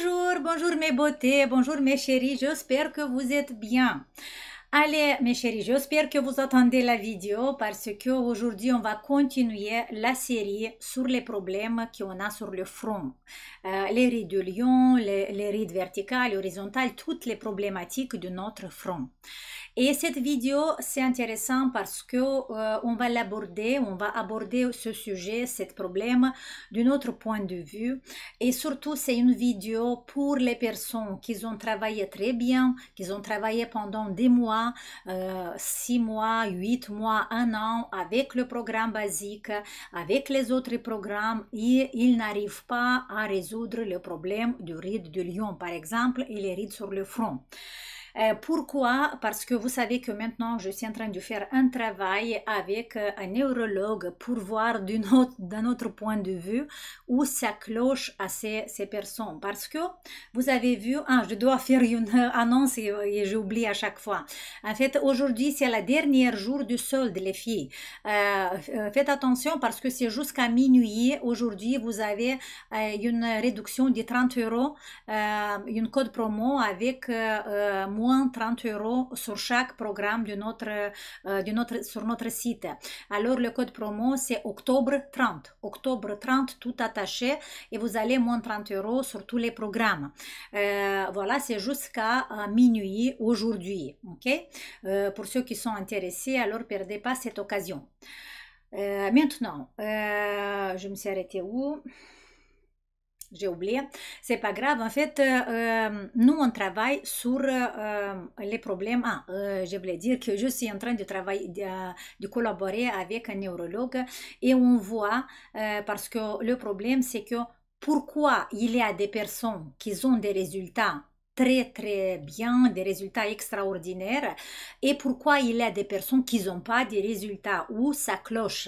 Bonjour, bonjour mes beautés, bonjour mes chéris, j'espère que vous êtes bien. Allez mes chéris, j'espère que vous attendez la vidéo parce que aujourd'hui on va continuer la série sur les problèmes qu'on a sur le front. Les rides de lion, les rides verticales, horizontales, toutes les problématiques de notre front. Et cette vidéo, c'est intéressant parce que on va aborder ce sujet, ce problème d'un autre point de vue. Et surtout, c'est une vidéo pour les personnes qui ont travaillé très bien, qui ont travaillé pendant des mois, 6 mois, 8 mois, 1 an avec le programme basique, avec les autres programmes, et ils n'arrivent pas à résoudre le problème du ride de lion, par exemple, et les rides sur le front. Pourquoi? Parce que vous savez que maintenant je suis en train de faire un travail avec un neurologue pour voir d'un autre point de vue où ça cloche à ces personnes. Parce que vous avez vu, je dois faire une annonce et j'oublie à chaque fois. En fait, aujourd'hui c'est le dernier jour du solde, les filles. Faites attention parce que c'est jusqu'à minuit. Aujourd'hui, vous avez une réduction de 30 €, une code promo avec moins 30 € sur chaque programme sur notre site. Alors le code promo c'est octobre 30. Octobre 30 tout attaché et vous allez moins 30 € sur tous les programmes. Voilà, c'est jusqu'à minuit aujourd'hui. Ok, pour ceux qui sont intéressés, alors perdez pas cette occasion. Maintenant, je me suis arrêtée où? J'ai oublié, c'est pas grave. En fait, nous on travaille sur les problèmes. Je voulais dire que je suis en train de travailler, de collaborer avec un neurologue et on voit, parce que le problème c'est que pourquoi il y a des personnes qui ont des résultats très bien, des résultats extraordinaires, et pourquoi il y a des personnes qui n'ont pas des résultats où ça cloche.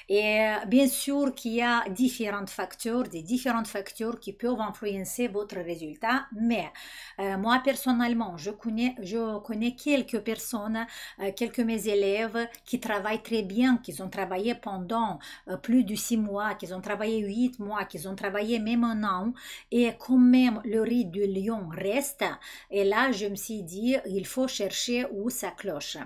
Et bien sûr qu'il y a des différents facteurs qui peuvent influencer votre résultat, mais moi personnellement, je connais quelques personnes, quelques mes élèves qui travaillent très bien, qui ont travaillé pendant plus de 6 mois, qui ont travaillé 8 mois, qui ont travaillé même 1 an, et quand même le ride de lion reste. Et là, je me suis dit, il faut chercher où ça cloche.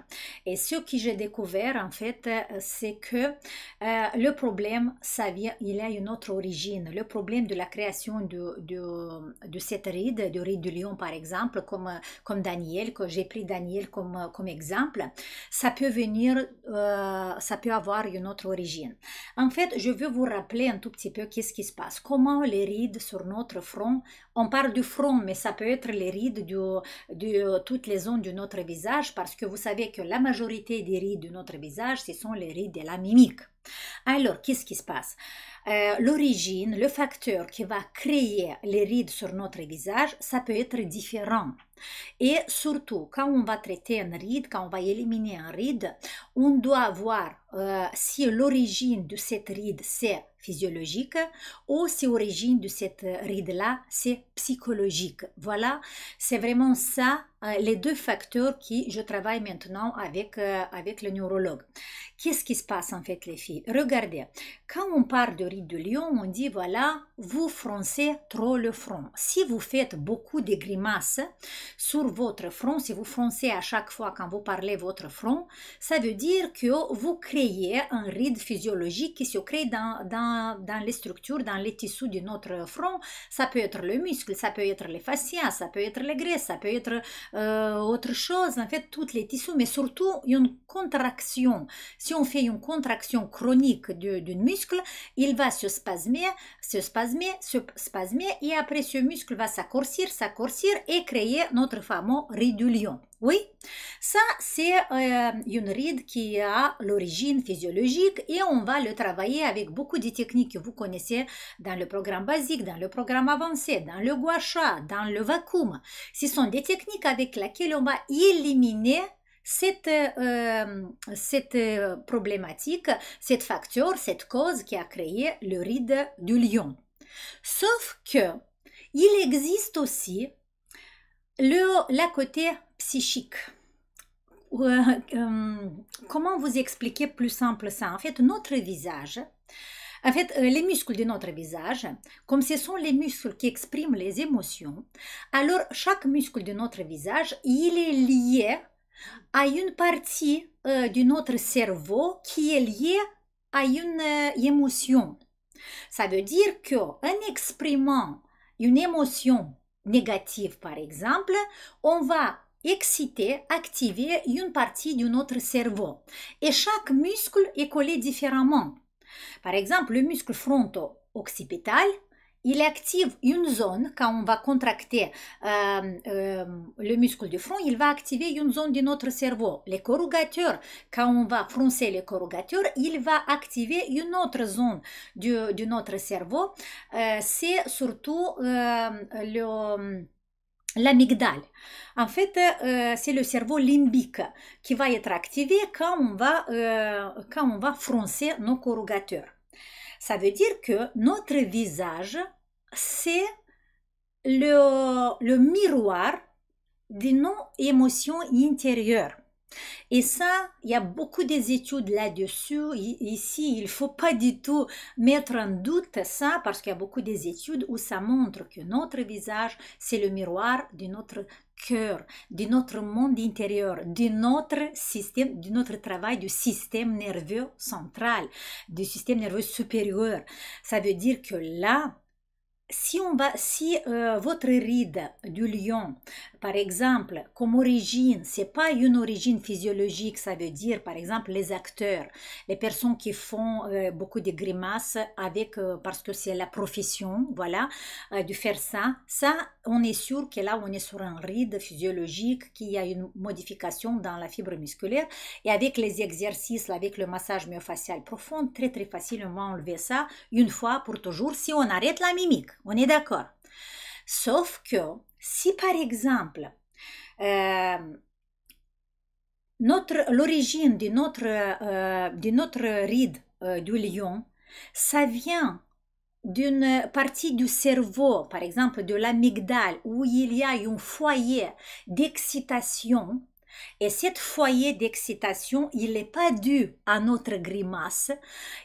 Et ce que j'ai découvert, en fait, c'est que le problème, ça vient, il a une autre origine. Le problème de la création de cette ride, de ride de lion, par exemple, comme Daniel, que j'ai pris Daniel comme exemple, ça peut venir, ça peut avoir une autre origine. En fait, je veux vous rappeler un tout petit peu qu'est-ce qui se passe. Comment les rides sur notre front, on parle du front, mais ça peut être les rides de toutes les zones de notre visage, parce que vous savez que la majorité des rides de notre visage, ce sont les rides de la mimique. Alors, qu'est-ce qui se passe? L'origine, le facteur qui va créer les rides sur notre visage, ça peut être différent. Et surtout, quand on va traiter un ride, quand on va éliminer un ride, on doit voir si l'origine de cette ride c'est physiologique ou si l'origine de cette ride-là c'est psychologique. Voilà, c'est vraiment ça, les deux facteurs qui je travaille maintenant avec le neurologue. Qu'est-ce qui se passe en fait les filles? Regardez, quand on parle de ride de lion, on dit voilà, vous froncez trop le front. Si vous faites beaucoup de grimaces sur votre front, si vous froncez à chaque fois quand vous parlez votre front, ça veut dire que vous créez un ride physiologique qui se crée dans les structures, dans les tissus de notre front. Ça peut être le muscle, ça peut être les fascias, ça peut être les graisses, ça peut être autre chose, en fait, tous les tissus, mais surtout une contraction. Si on fait une contraction chronique d'un muscle, il va se spasmer, et après ce muscle va s'accourcir et créer notre fameux ride du lion. Oui, ça c'est une ride qui a l'origine physiologique et on va le travailler avec beaucoup de techniques que vous connaissez dans le programme basique, dans le programme avancé, dans le gua sha, dans le vacuum. Ce sont des techniques avec lesquelles on va éliminer cette problématique, cette facteur, cette cause qui a créé le ride du lion. Sauf que il existe aussi la côté psychique. Comment vous expliquer plus simple ça? En fait, notre visage, En fait, les muscles de notre visage, comme ce sont les muscles qui expriment les émotions, alors chaque muscle de notre visage, il est lié à une partie de notre cerveau qui est liée à une émotion. Ça veut dire qu'en exprimant une émotion négative, par exemple, on va exciter, activer une partie de notre cerveau. Et chaque muscle est collé différemment. Par exemple, le muscle fronto-occipital, il active une zone, quand on va contracter le muscle du front, il va activer une zone de notre cerveau. Les corrugateurs, quand on va froncer les corrugateurs, il va activer une autre zone de notre cerveau. C'est surtout l'amygdale. En fait, c'est le cerveau limbique qui va être activé quand on va froncer nos corrugateurs. Ça veut dire que notre visage, c'est le miroir de nos émotions intérieures. Et ça, il y a beaucoup d'études là-dessus. Ici, il ne faut pas du tout mettre en doute ça parce qu'il y a beaucoup d'études où ça montre que notre visage, c'est le miroir de notre cœur, de notre monde intérieur, de notre système, de notre travail du système nerveux central, du système nerveux supérieur. Ça veut dire que là, si votre ride du lion, par exemple, comme origine, c'est pas une origine physiologique, ça veut dire, par exemple, les acteurs, les personnes qui font beaucoup de grimaces parce que c'est la profession, voilà, de faire ça, on est sûr que là, on est sur un ride physiologique, qu'il y a une modification dans la fibre musculaire, et avec les exercices, avec le massage myofascial profond, très très facilement enlever ça, une fois pour toujours, si on arrête la mimique. On est d'accord. Sauf que si par exemple l'origine de notre ride du lion, ça vient d'une partie du cerveau, par exemple de l'amygdale, où il y a un foyer d'excitation. Et cet foyer d'excitation, il n'est pas dû à notre grimace,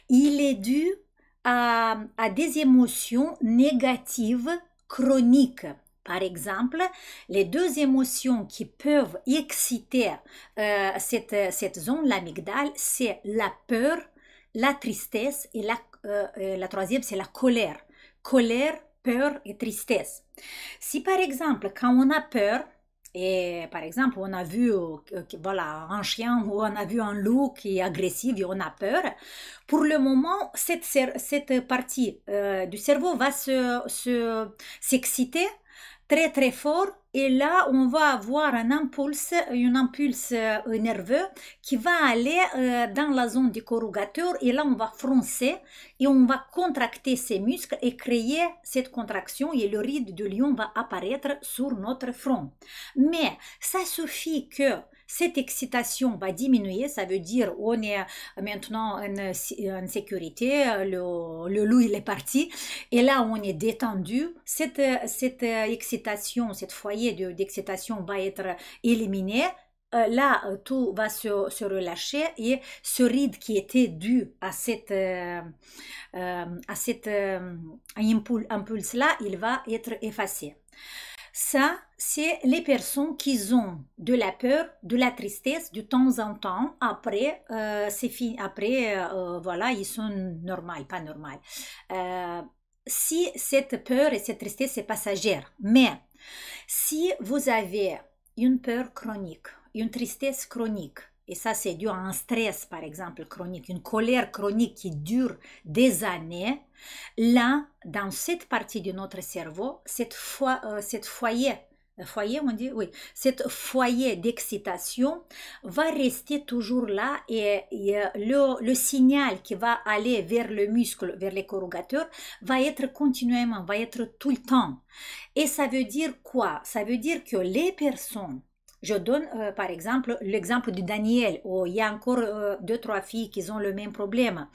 il est dû à des émotions négatives chroniques. Par exemple, les deux émotions qui peuvent exciter cette zone, l'amygdale, c'est la peur, la tristesse et la troisième, c'est la colère. Colère, peur et tristesse. Si par exemple, quand on a peur, et par exemple, on a vu voilà, un chien ou on a vu un loup qui est agressif et on a peur, pour le moment, cette partie du cerveau va s'exciter très très fort et là on va avoir un impulse nerveux qui va aller dans la zone du corrugateur et là on va froncer et on va contracter ces muscles et créer cette contraction et le ride du lion va apparaître sur notre front. Mais ça suffit que cette excitation va diminuer, ça veut dire on est maintenant en sécurité, le loup il est parti et là on est détendu, cette excitation, cette foyer d'excitation va être éliminé. Là, tout va se relâcher et ce ride qui était dû à cet impulse-là, il va être effacé. Ça, c'est les personnes qui ont de la peur, de la tristesse de temps en temps. Après, c'est fini. Après, voilà, ils sont normaux, pas normaux. Si cette peur et cette tristesse est passagère, mais si vous avez une peur chronique, une tristesse chronique, et ça c'est dû à un stress par exemple chronique, une colère chronique qui dure des années, là, dans cette partie de notre cerveau, cette foyer, on dit, oui, cette foyer d'excitation va rester toujours là et le signal qui va aller vers le muscle, vers les corrugateurs, va être continuellement, va être tout le temps. Et ça veut dire quoi? Ça veut dire que les personnes, je donne par exemple l'exemple de Daniel, où il y a encore 2-3 filles qui ont le même problème.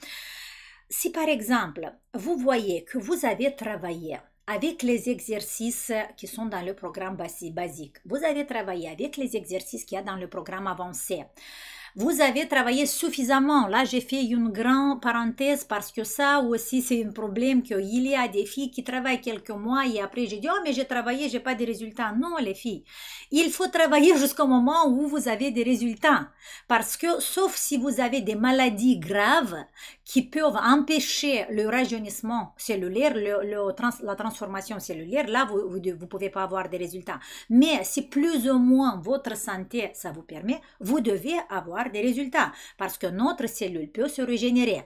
Si par exemple, vous voyez que vous avez travaillé avec les exercices qui sont dans le programme basique, vous avez travaillé avec les exercices qu'il y a dans le programme avancé, vous avez travaillé suffisamment. Là, j'ai fait une grande parenthèse parce que ça aussi, c'est un problème qu'il y a des filles qui travaillent quelques mois et après, j'ai dit, oh, mais j'ai travaillé, j'ai pas de résultats. Non, les filles. Il faut travailler jusqu'au moment où vous avez des résultats. Parce que, sauf si vous avez des maladies graves qui peuvent empêcher le rajeunissement cellulaire, la transformation cellulaire, là, vous pouvez pas avoir des résultats. Mais si plus ou moins votre santé, ça vous permet, vous devez avoir des résultats parce que notre cellule peut se régénérer.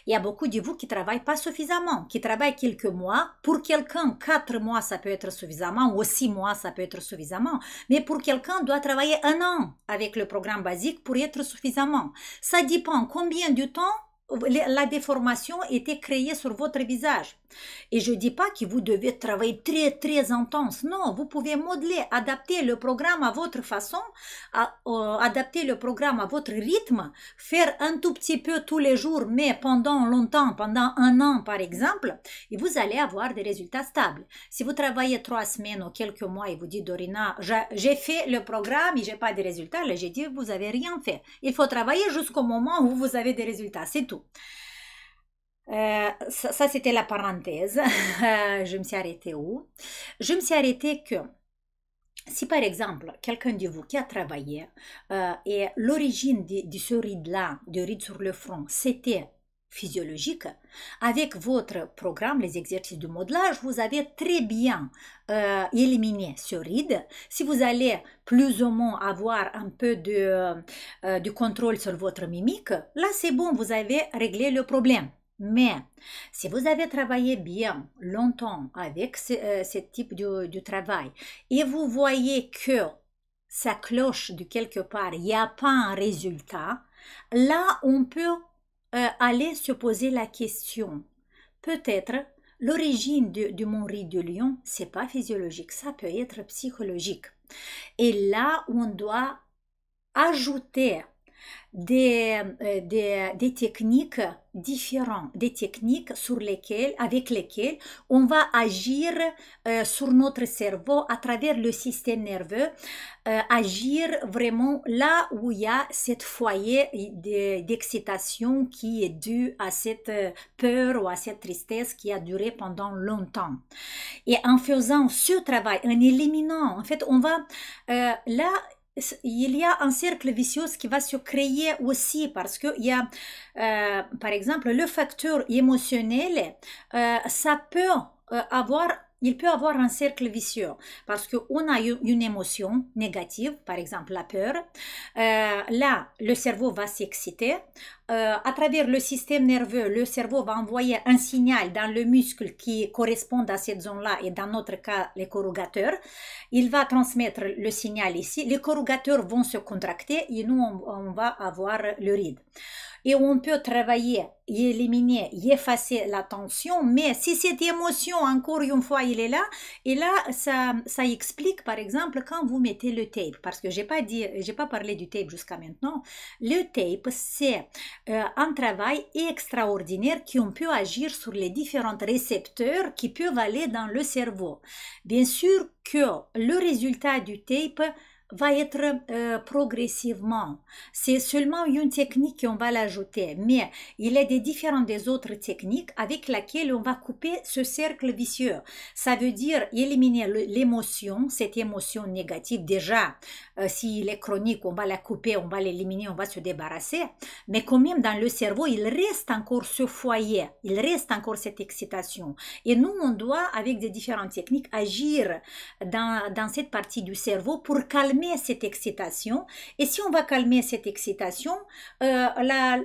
Il y a beaucoup de vous qui travaillent pas suffisamment, qui travaillent quelques mois. Pour quelqu'un, 4 mois, ça peut être suffisamment, ou 6 mois, ça peut être suffisamment. Mais pour quelqu'un, doit travailler 1 an avec le programme basique pour être suffisamment. Ça dépend combien de temps la déformation était créée sur votre visage. Et je ne dis pas que vous devez travailler très, très intense. Non, vous pouvez modeler, adapter le programme à votre façon, adapter le programme à votre rythme, faire un tout petit peu tous les jours, mais pendant longtemps, pendant 1 an par exemple, et vous allez avoir des résultats stables. Si vous travaillez 3 semaines ou quelques mois et vous dites, Dorina, j'ai fait le programme et je n'ai pas de résultats, là j'ai dit, vous n'avez rien fait. Il faut travailler jusqu'au moment où vous avez des résultats, c'est tout. Ça c'était la parenthèse. Je me suis arrêtée où? Je me suis arrêtée que si par exemple quelqu'un de vous qui a travaillé et l'origine de ce ride-là, de ride sur le front, c'était physiologique, avec votre programme, les exercices de modelage, vous avez très bien éliminé ce ride. Si vous allez plus ou moins avoir un peu de contrôle sur votre mimique, là c'est bon, vous avez réglé le problème. Mais si vous avez travaillé bien longtemps avec ce type de travail et vous voyez que ça cloche de quelque part, il n'y a pas un résultat, là on peut aller se poser la question. Peut-être l'origine de mon ride de lion, c'est pas physiologique, ça peut être psychologique. Et là on doit ajouter des techniques différentes, des techniques avec lesquelles on va agir sur notre cerveau à travers le système nerveux, agir vraiment là où il y a cette foyer d'excitation qui est due à cette peur ou à cette tristesse qui a duré pendant longtemps. Et en faisant ce travail, en éliminant, en fait, on va là, il y a un cercle vicieux qui va se créer aussi parce qu'il y a, par exemple, le facteur émotionnel, ça peut il peut avoir un cercle vicieux parce qu'on a une émotion négative, par exemple la peur. Là, le cerveau va s'exciter. À travers le système nerveux, le cerveau va envoyer un signal dans le muscle qui correspond à cette zone-là et dans notre cas, les corrugateurs. Il va transmettre le signal ici. Les corrugateurs vont se contracter et nous, on va avoir le ride. Et on peut travailler, y éliminer, y effacer la tension, mais si cette émotion, encore une fois, il est là, et là, ça explique, par exemple, quand vous mettez le tape, parce que j'ai pas parlé du tape jusqu'à maintenant, le tape, c'est un travail extraordinaire qui on peut agir sur les différents récepteurs qui peuvent aller dans le cerveau. Bien sûr que le résultat du tape va être progressivement. C'est seulement une technique qu'on va l'ajouter, mais il y a des autres techniques avec lesquelles on va couper ce cercle vicieux. Ça veut dire éliminer l'émotion, cette émotion négative. Déjà, s'il est chronique, on va la couper, on va l'éliminer, on va se débarrasser. Mais quand même, dans le cerveau, il reste encore ce foyer, il reste encore cette excitation. Et nous, on doit, avec des différentes techniques, agir dans cette partie du cerveau pour calmer cette excitation. Et si on va calmer cette excitation, le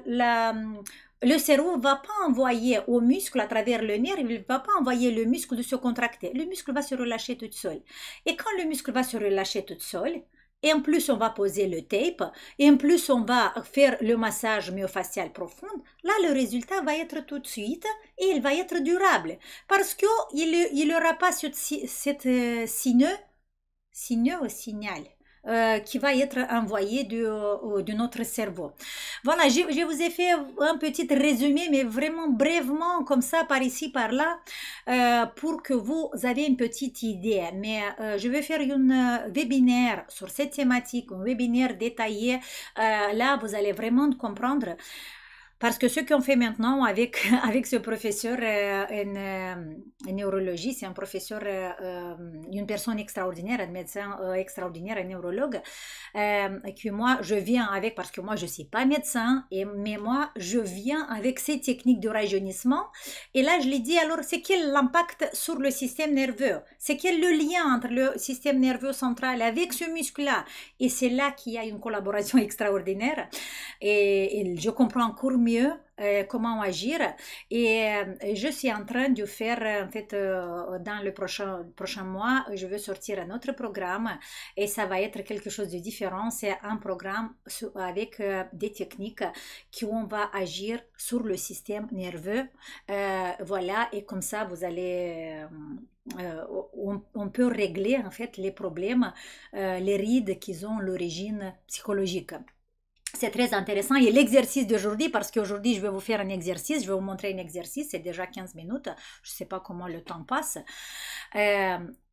cerveau ne va pas envoyer au muscle à travers le nerf, il ne va pas envoyer le muscle de se contracter. Le muscle va se relâcher tout seul. Et quand le muscle va se relâcher tout seul, et en plus on va poser le tape, et en plus on va faire le massage myofascial profond, là le résultat va être tout de suite et il va être durable. Parce qu'il n'y aura pas cette signal. qui va être envoyé de notre cerveau. Voilà, je vous ai fait un petit résumé, mais vraiment brièvement, comme ça, par ici, par là, pour que vous avez une petite idée. Mais je vais faire un webinaire sur cette thématique, un webinaire détaillé. Là, vous allez vraiment comprendre. Parce que ce qu'on fait maintenant avec, avec ce professeur en neurologie, c'est un professeur, une personne extraordinaire, un médecin extraordinaire, un neurologue, que moi je viens avec, parce que moi je ne suis pas médecin, mais moi je viens avec ces techniques de rajeunissement. Et là je lui dis, alors c'est quel l'impact sur le système nerveux? C'est quel le lien entre le système nerveux central avec ce muscle-là? Et c'est là qu'il y a une collaboration extraordinaire. Et je comprends encore mieux comment agir et je suis en train de faire en fait dans le prochain mois je veux sortir un autre programme et ça va être quelque chose de différent. C'est un programme avec des techniques qui vont va agir sur le système nerveux, voilà, et comme ça vous allez on peut régler en fait les problèmes, les rides qui ont l'origine psychologique. C'est très intéressant. Et l'exercice d'aujourd'hui, parce qu'aujourd'hui, je vais vous faire un exercice, je vais vous montrer un exercice, c'est déjà 15 minutes, je ne sais pas comment le temps passe.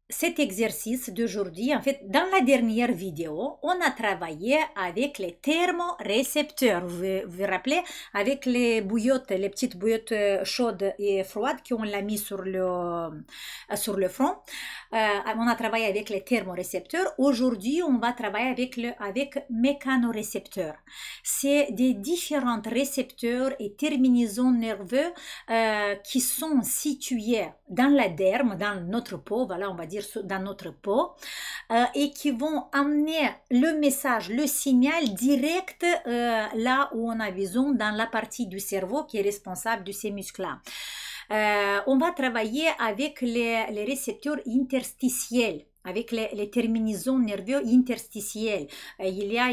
Cet exercice d'aujourd'hui, en fait, dans la dernière vidéo, on a travaillé avec les thermorécepteurs. Vous vous rappelez, avec les bouillottes, les petites bouillottes chaudes et froides qu'on l'a mis sur le front. On a travaillé avec les thermorécepteurs. Aujourd'hui, on va travailler avec mécanorécepteurs. C'est des différents récepteurs et terminaisons nerveux qui sont situés dans la derme, dans notre peau, voilà, on va dire dans notre peau, et qui vont amener le message, le signal direct là où on a besoin, dans la partie du cerveau qui est responsable de ces muscles-là. On va travailler avec les récepteurs interstitiels, avec les terminaisons nerveuses interstitielles. Il y a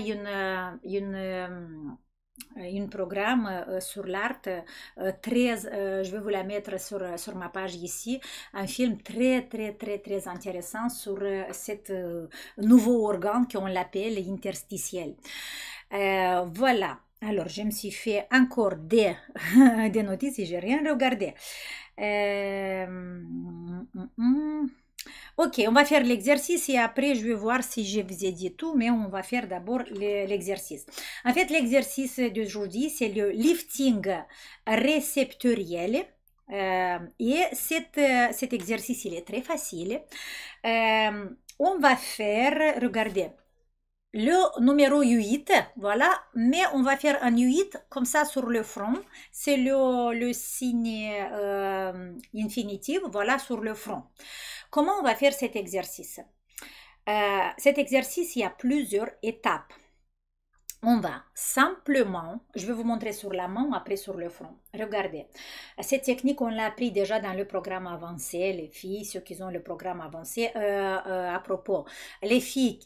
un programme sur l'art, je vais vous la mettre sur ma page ici, un film très intéressant sur cet nouveau organe qu'on l'appelle interstitiel. Voilà. Alors, je me suis fait encore des notices et je n'ai rien regardé. Ok, on va faire l'exercice et après je vais voir si je vous ai dit tout, mais on va faire d'abord l'exercice. En fait, l'exercice d'aujourd'hui, c'est le lifting réceptoriel. Et cet exercice, il est très facile. On va faire, regardez, le numéro 8, voilà, mais on va faire un 8 comme ça sur le front. C'est le signe infinitif, voilà, sur le front. Comment on va faire cet exercice? Cet exercice, il y a plusieurs étapes. On va simplement, je vais vous montrer sur la main, après sur le front. Regardez, cette technique, on l'a appris déjà dans le programme avancé, les filles, ceux qui ont le programme avancé. À propos, les filles,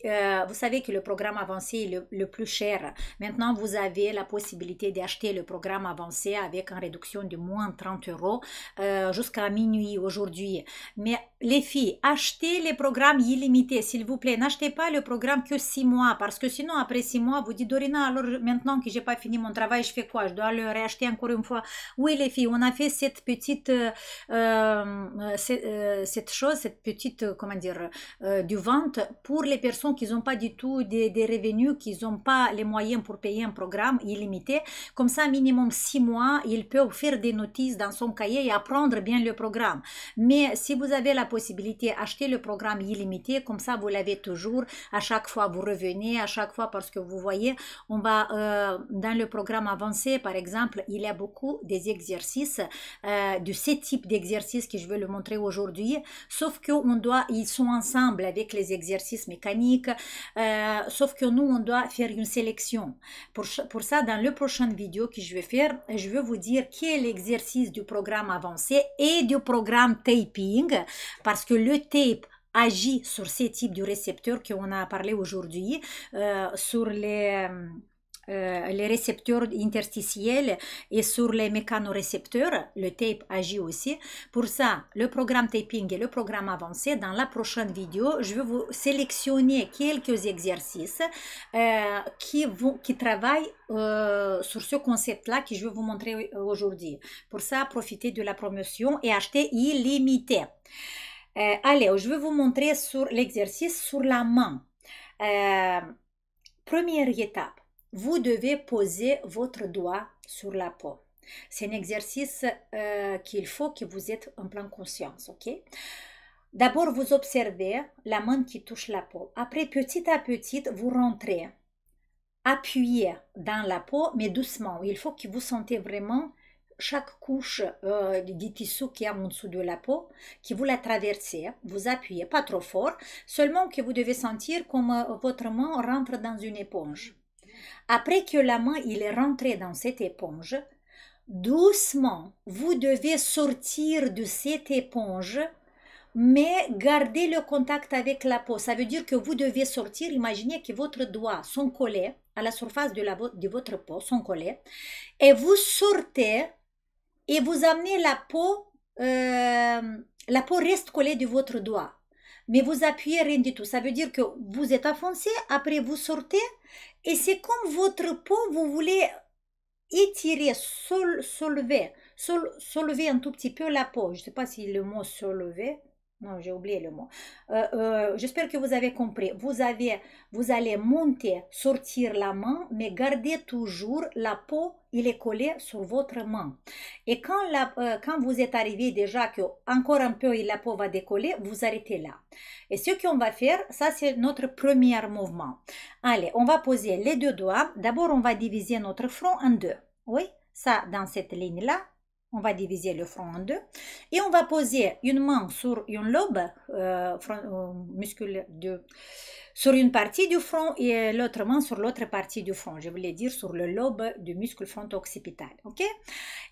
vous savez que le programme avancé est le plus cher. Maintenant, vous avez la possibilité d'acheter le programme avancé avec une réduction de moins 30 € jusqu'à minuit aujourd'hui. Mais les filles, achetez les programmes illimités, s'il vous plaît. N'achetez pas le programme que 6 mois, parce que sinon, après 6 mois, vous dites, Dorina, alors maintenant que j'ai pas fini mon travail, je fais quoi? Je dois le réacheter encore une fois. Oui, les filles, on a fait cette petite cette petite, comment dire, du vente pour les personnes qui n'ont pas du tout des revenus, qui n'ont pas les moyens pour payer un programme illimité. Comme ça, minimum 6 mois, ils peuvent faire des notices dans son cahier et apprendre bien le programme. Mais si vous avez la possibilité d'acheter le programme illimité, comme ça, vous l'avez toujours. À chaque fois, vous revenez, à chaque fois, parce que vous voyez, on va dans le programme avancé, par exemple, il y a beaucoup des exercices de ce type d'exercices que je vais le montrer aujourd'hui, sauf que ils sont ensemble avec les exercices mécaniques, sauf que nous, on doit faire une sélection. Pour ça, dans la prochaine vidéo que je vais faire, je vais vous dire quel est l'exercice du programme avancé et du programme taping, parce que le tape agit sur ces types de récepteurs qu'on a parlé aujourd'hui, sur les les récepteurs interstitiels et sur les mécanorécepteurs. Le tape agit aussi. Pour ça, le programme taping et le programme avancé, dans la prochaine vidéo, je vais vous sélectionner quelques exercices qui travaillent sur ce concept-là que je vais vous montrer aujourd'hui. Pour ça, profitez de la promotion et achetez illimité. Allez, je vais vous montrer sur l'exercice sur la main. Première étape. Vous devez poser votre doigt sur la peau. C'est un exercice qu'il faut que vous êtes en pleine conscience, ok? D'abord, vous observez la main qui touche la peau. Après, petit à petit, vous rentrez. Appuyez dans la peau, mais doucement. Il faut que vous sentez vraiment chaque couche du tissu qui est en dessous de la peau, que vous la traversez. Vous appuyez, pas trop fort, seulement que vous devez sentir comme votre main rentre dans une éponge. Après que la main il est rentrée dans cette éponge, doucement, vous devez sortir de cette éponge, mais garder le contact avec la peau. Ça veut dire que vous devez sortir, imaginez que votre doigt sont collés à la surface de votre peau, sont collés, et vous sortez et vous amenez la peau reste collée de votre doigt. Mais vous appuyez rien du tout. Ça veut dire que vous êtes enfoncé, après vous sortez, et c'est comme votre peau, vous voulez étirer, soulever un tout petit peu la peau. Je ne sais pas si le mot soulever, non, j'ai oublié le mot. J'espère que vous avez compris. Vous allez monter, sortir la main, mais gardez toujours la peau, il est collé sur votre main. Et quand vous êtes arrivé déjà que encore un peu la peau va décoller, vous arrêtez là. Et ce qu'on va faire, ça c'est notre premier mouvement. Allez, on va poser les deux doigts. D'abord, on va diviser notre front en deux. Oui, ça dans cette ligne-là. On va diviser le front en deux et on va poser une main sur une lobe sur une partie du front et l'autre main sur l'autre partie du front. Je voulais dire sur le lobe du muscle fronto-occipital. Ok?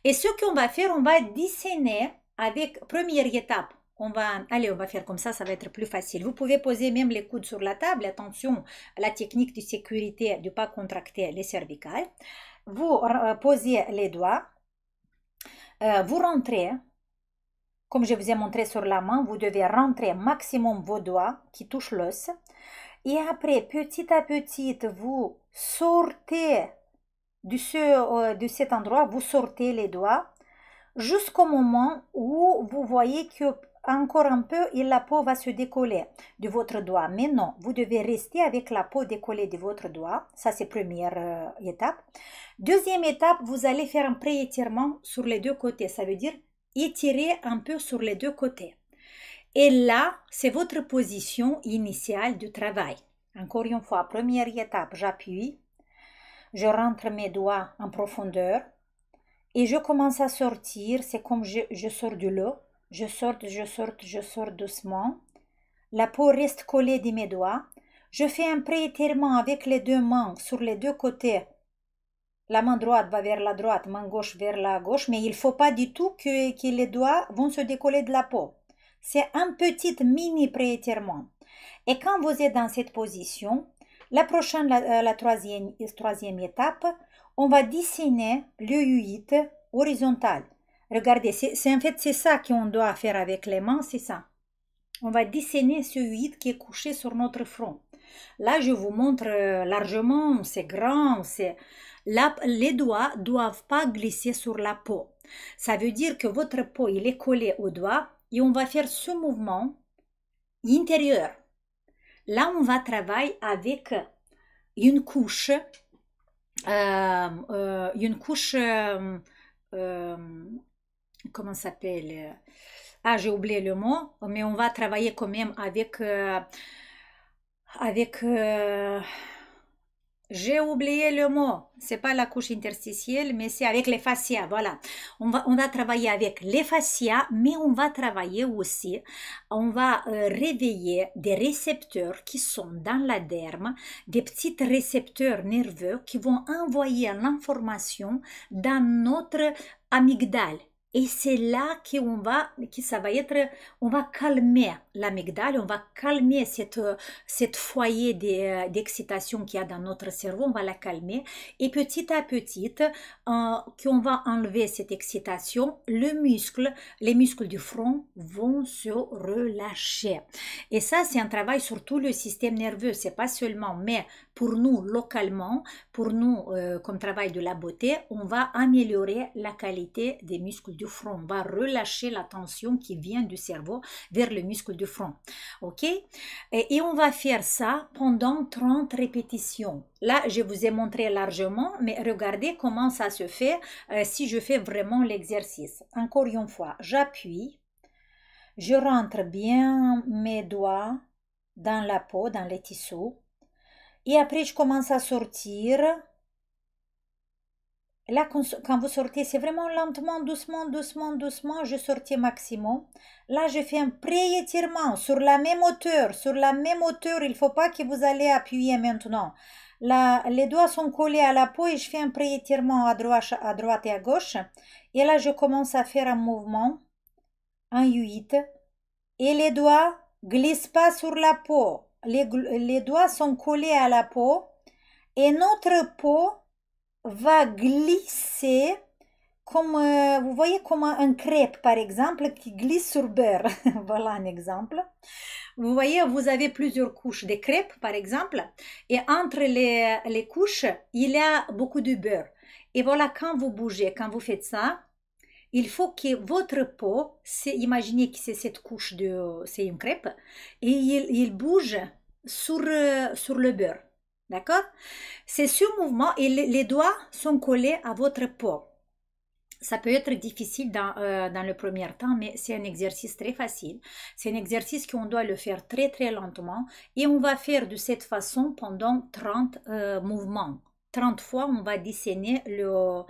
Et ce qu'on va faire, on va dessiner avec première étape. On va faire comme ça va être plus facile. Vous pouvez poser même les coudes sur la table. Attention à la technique de sécurité de ne pas contracter les cervicales. Vous posez les doigts. Vous rentrez, comme je vous ai montré sur la main, vous devez rentrer maximum vos doigts qui touchent l'os. Et après, petit à petit, vous sortez de cet endroit, vous sortez les doigts jusqu'au moment où vous voyez que encore un peu et la peau va se décoller de votre doigt. Mais non, vous devez rester avec la peau décollée de votre doigt. Ça, c'est première étape. Deuxième étape, vous allez faire un pré-étirement sur les deux côtés. Ça veut dire étirer un peu sur les deux côtés. Et là, c'est votre position initiale du travail. Encore une fois, première étape, j'appuie. Je rentre mes doigts en profondeur. Et je commence à sortir. C'est comme je sors de l'eau. Je sors doucement. La peau reste collée de mes doigts. Je fais un pré-étirement avec les deux mains sur les deux côtés. La main droite va vers la droite, main gauche vers la gauche, mais il ne faut pas du tout que les doigts vont se décoller de la peau. C'est un petit mini pré-étirement. Et quand vous êtes dans cette position, la troisième étape, on va dessiner le 8 horizontal. Regardez, en fait, c'est ça qu'on doit faire avec les mains, c'est ça. On va dessiner ce 8 qui est couché sur notre front. Là, je vous montre largement, c'est grand, les doigts ne doivent pas glisser sur la peau. Ça veut dire que votre peau, il est collé au doigt et on va faire ce mouvement intérieur. Là, on va travailler avec une couche, comment ça s'appelle? Ah, j'ai oublié le mot, mais on va travailler quand même avec j'ai oublié le mot, c'est pas la couche interstitielle, mais c'est avec les fascias, voilà. On va travailler avec les fascias, mais on va travailler aussi, on va réveiller des récepteurs qui sont dans la derme, des petits récepteurs nerveux qui vont envoyer l'information dans notre amygdale. Et c'est là ça va être, on va calmer l'amygdale, on va calmer cette foyer d'excitation qu'il y a dans notre cerveau, on va la calmer. Et petit à petit, qu'on va enlever cette excitation, les muscles du front vont se relâcher. Et ça, c'est un travail sur tout le système nerveux, c'est pas seulement, mais pour nous, localement, pour nous, comme travail de la beauté, on va améliorer la qualité des muscles du front. On va relâcher la tension qui vient du cerveau vers le muscle du front. OK? Et on va faire ça pendant 30 répétitions. Là, je vous ai montré largement, mais regardez comment ça se fait si je fais vraiment l'exercice. Encore une fois, j'appuie, je rentre bien mes doigts dans la peau, dans les tissus. Et après, je commence à sortir. Là, quand vous sortez, c'est vraiment lentement, doucement, doucement, doucement. Je sortis maximum. Là, je fais un pré-étirement sur la même hauteur. Sur la même hauteur, il ne faut pas que vous allez appuyer maintenant. Là, les doigts sont collés à la peau et je fais un pré-étirement à droite et à gauche. Et là, je commence à faire un mouvement, un 8. Et les doigts glissent pas sur la peau. Les doigts sont collés à la peau et notre peau va glisser comme, vous voyez, comme un crêpe par exemple qui glisse sur beurre. Voilà un exemple. Vous voyez, vous avez plusieurs couches de crêpes par exemple et entre les couches, il y a beaucoup de beurre. Et voilà, quand vous bougez, quand vous faites ça, il faut que votre peau, imaginez que c'est cette couche c'est une crêpe, et il bouge sur le beurre. D'accord? C'est ce mouvement et les doigts sont collés à votre peau. Ça peut être difficile dans le premier temps, mais c'est un exercice très facile. C'est un exercice qu'on doit le faire très très lentement et on va faire de cette façon pendant 30 mouvements. 30 fois, on va dessiner le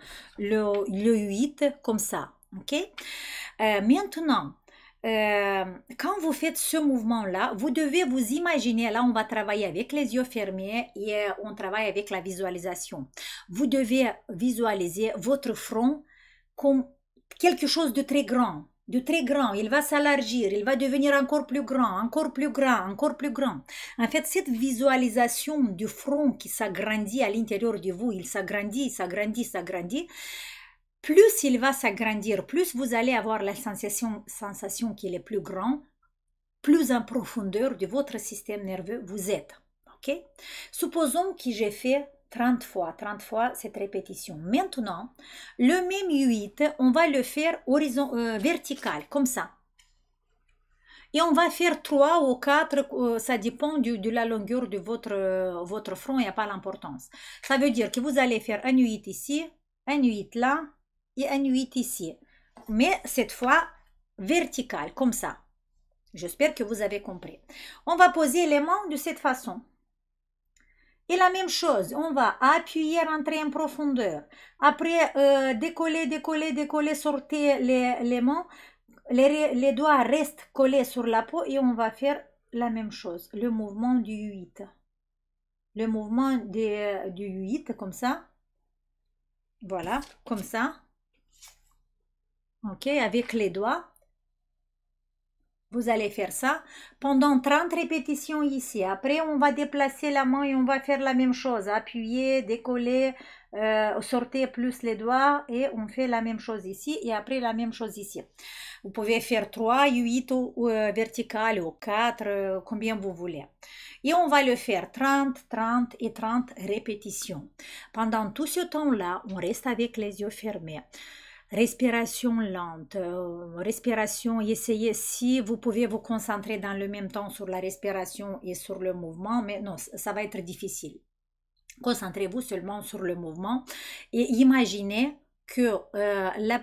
8 comme ça. Ok? Maintenant, quand vous faites ce mouvement-là, vous devez vous imaginer, là on va travailler avec les yeux fermés et on travaille avec la visualisation. Vous devez visualiser votre front comme quelque chose de très grand. Il va s'élargir, il va devenir encore plus grand, encore plus grand, encore plus grand. En fait, cette visualisation du front qui s'agrandit à l'intérieur de vous, il s'agrandit, s'agrandit, s'agrandit. Plus il va s'agrandir, plus vous allez avoir la sensation qu'il est plus grand, plus en profondeur de votre système nerveux vous êtes. Ok? Supposons que j'ai fait 30 fois cette répétition. Maintenant, le même 8, on va le faire vertical, comme ça. Et on va faire 3 ou 4, ça dépend de la longueur de votre front, il n'y a pas l'importance. Ça veut dire que vous allez faire un 8 ici, un 8 là, et un 8 ici. Mais cette fois, vertical, comme ça. J'espère que vous avez compris. On va poser les mains de cette façon. Et la même chose, on va appuyer, rentrer en profondeur. Après, décoller, décoller, décoller, sortir les mains. Les doigts restent collés sur la peau et on va faire la même chose. Le mouvement du 8. Le mouvement du 8, comme ça. Voilà, comme ça. Ok, avec les doigts. Vous allez faire ça pendant 30 répétitions ici. Après, on va déplacer la main et on va faire la même chose. Appuyer, décoller, sortir plus les doigts et on fait la même chose ici et après la même chose ici. Vous pouvez faire 3, 8 ou vertical ou 4, combien vous voulez. Et on va le faire 30, 30 et 30 répétitions. Pendant tout ce temps-là, on reste avec les yeux fermés. Respiration lente, respiration, essayez si vous pouvez vous concentrer dans le même temps sur la respiration et sur le mouvement, mais non, ça va être difficile. Concentrez-vous seulement sur le mouvement et imaginez que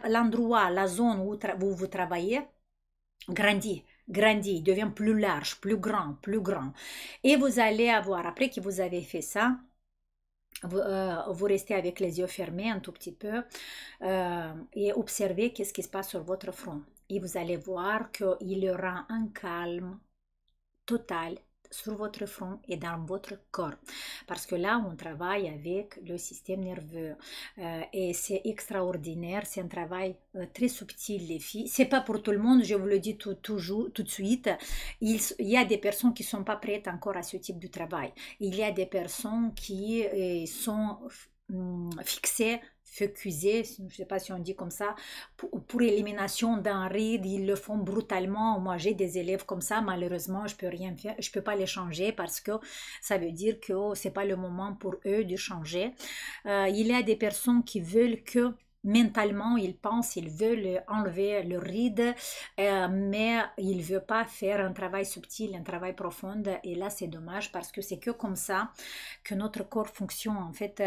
l'endroit, la zone où vous travaillez grandit, devient plus large, plus grand, plus grand. Et vous allez avoir, après que vous avez fait ça, vous restez avec les yeux fermés un tout petit peu et observez qu'est-ce qui se passe sur votre front. Et vous allez voir qu'il y aura un calme total sur votre front et dans votre corps. Parce que là, on travaille avec le système nerveux. Et c'est extraordinaire, c'est un travail très subtil, les filles. C'est pas pour tout le monde, je vous le dis tout de suite. Il y a des personnes qui sont pas prêtes encore à ce type de travail. Il y a des personnes qui sont fixées, focusées, je ne sais pas si on dit comme ça, pour élimination d'un ride, ils le font brutalement. Moi, j'ai des élèves comme ça, malheureusement, je peux rien faire, je peux pas les changer parce que ça veut dire que c'est pas le moment pour eux de changer. Il y a des personnes qui veulent que mentalement, ils pensent, ils veulent enlever le ride, mais ils ne veulent pas faire un travail subtil, un travail profond. Et là, c'est dommage parce que c'est que comme ça que notre corps fonctionne. En fait,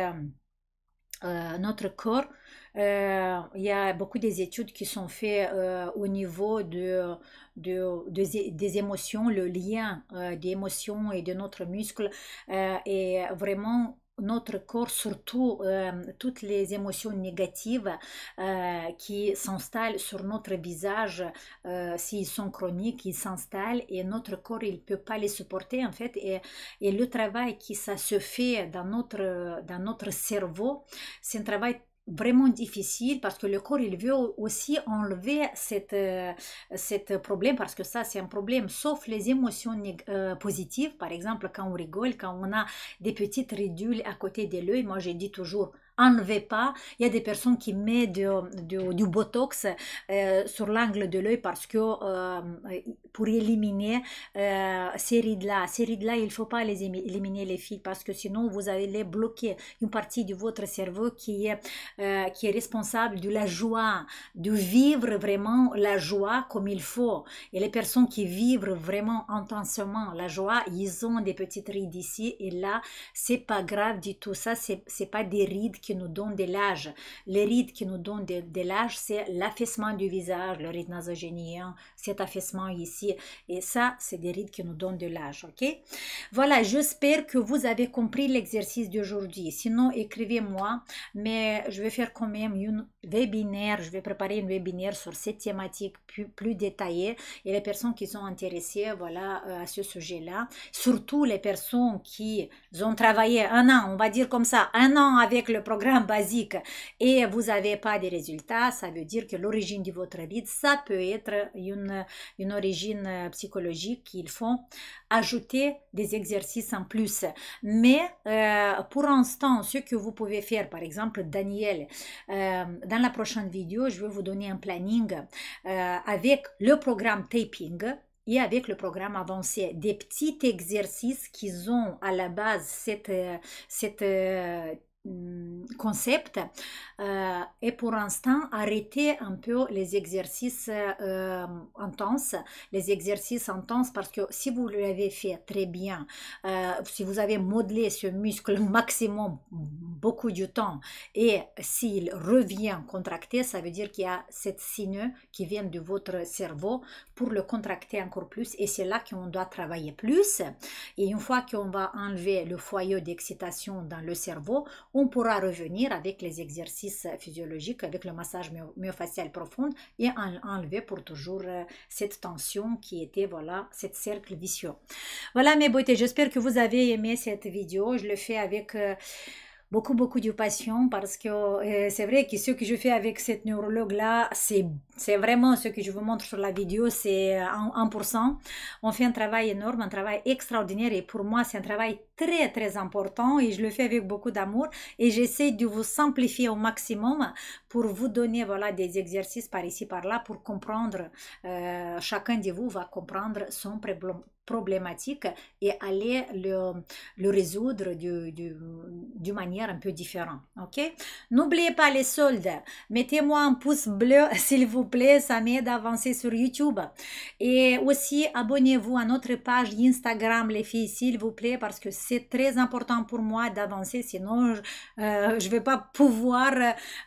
notre corps, il y a beaucoup des études qui sont faites au niveau des émotions, le lien des émotions et de notre muscle est vraiment notre corps, surtout toutes les émotions négatives qui s'installent sur notre visage, s'ils sont chroniques, ils s'installent et notre corps, il ne peut pas les supporter en fait. Et le travail qui ça se fait dans notre cerveau, c'est un travail vraiment difficile parce que le corps il veut aussi enlever cette problème parce que ça c'est un problème sauf les émotions positives, par exemple quand on rigole, quand on a des petites ridules à côté de l'œil. Moi j'ai dit toujours enlevez pas. Il y a des personnes qui mettent du botox sur l'angle de l'œil parce que pour éliminer ces rides-là. Ces rides-là, il ne faut pas les éliminer les filles parce que sinon vous allez bloquer une partie de votre cerveau qui est responsable de la joie, de vivre vraiment la joie comme il faut. Et les personnes qui vivent vraiment intensément la joie, ils ont des petites rides ici et là, c'est pas grave du tout. Ça, c'est pas des rides qui nous donnent de l'âge. Les rides qui nous donnent de l'âge, c'est l'affaissement du visage, le ride nasogénien, cet affaissement ici. Et ça, c'est des rides qui nous donnent de l'âge, ok? Voilà, j'espère que vous avez compris l'exercice d'aujourd'hui. Sinon, écrivez-moi, mais je vais faire quand même une webinaire. Je vais préparer une webinaire sur cette thématique plus détaillée et les personnes qui sont intéressées, voilà, à ce sujet-là. Surtout les personnes qui ont travaillé un an, on va dire comme ça, un an avec le programme basique et vous n'avez pas de résultats, ça veut dire que l'origine de votre ride, ça peut être une origine psychologique qu'il faut ajouter des exercices en plus. Mais pour l'instant, ce que vous pouvez faire, par exemple, Daniel, dans la prochaine vidéo, je vais vous donner un planning avec le programme taping et avec le programme avancé, des petits exercices qui ont à la base cette concept et pour l'instant arrêtez un peu les exercices intenses parce que si vous l'avez fait très bien, si vous avez modelé ce muscle maximum beaucoup de temps et s'il revient contracté, ça veut dire qu'il y a cette signaux qui vient de votre cerveau pour le contracter encore plus et c'est là qu'on doit travailler plus et une fois qu'on va enlever le foyer d'excitation dans le cerveau, on pourra revenir avec les exercices physiologiques, avec le massage myofascial profond et enlever pour toujours cette tension qui était, voilà, cette cercle vicieux. Voilà mes beautés, j'espère que vous avez aimé cette vidéo. Je le fais avec beaucoup de passion parce que c'est vrai que ce que je fais avec cette neurologue là, c'est vraiment ce que je vous montre sur la vidéo, c'est 1%. On fait un travail énorme, un travail extraordinaire et pour moi c'est un travail très important et je le fais avec beaucoup d'amour et j'essaie de vous simplifier au maximum pour vous donner, voilà, des exercices par ici par là pour comprendre, chacun de vous va comprendre son problématique et aller le résoudre de manière un peu différente, ok? N'oubliez pas les soldes, mettez-moi un pouce bleu s'il vous plaît, ça m'aide à avancer sur YouTube et aussi abonnez-vous à notre page Instagram les filles s'il vous plaît parce que c'est très important pour moi d'avancer, sinon je vais pas pouvoir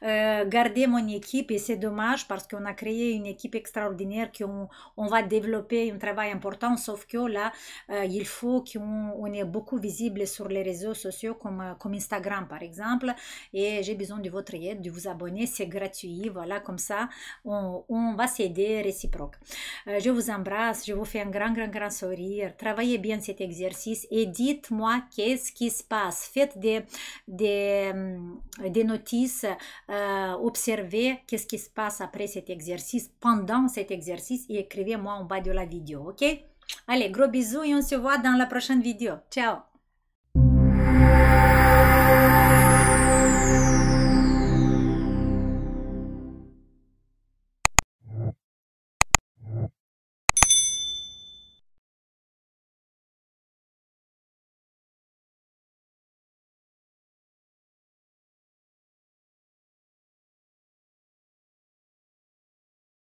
garder mon équipe et c'est dommage parce qu'on a créé une équipe extraordinaire qu'on va développer un travail important, sauf que là il faut qu'on est beaucoup visible sur les réseaux sociaux comme Instagram Instagram par exemple, et j'ai besoin de votre aide, de vous abonner, c'est gratuit, voilà, comme ça, on va s'aider réciproque. Je vous embrasse, je vous fais un grand sourire, travaillez bien cet exercice et dites-moi qu'est-ce qui se passe, faites des notices, observez qu'est-ce qui se passe après cet exercice, pendant cet exercice et écrivez-moi en bas de la vidéo, ok? Allez, gros bisous et on se voit dans la prochaine vidéo. Ciao!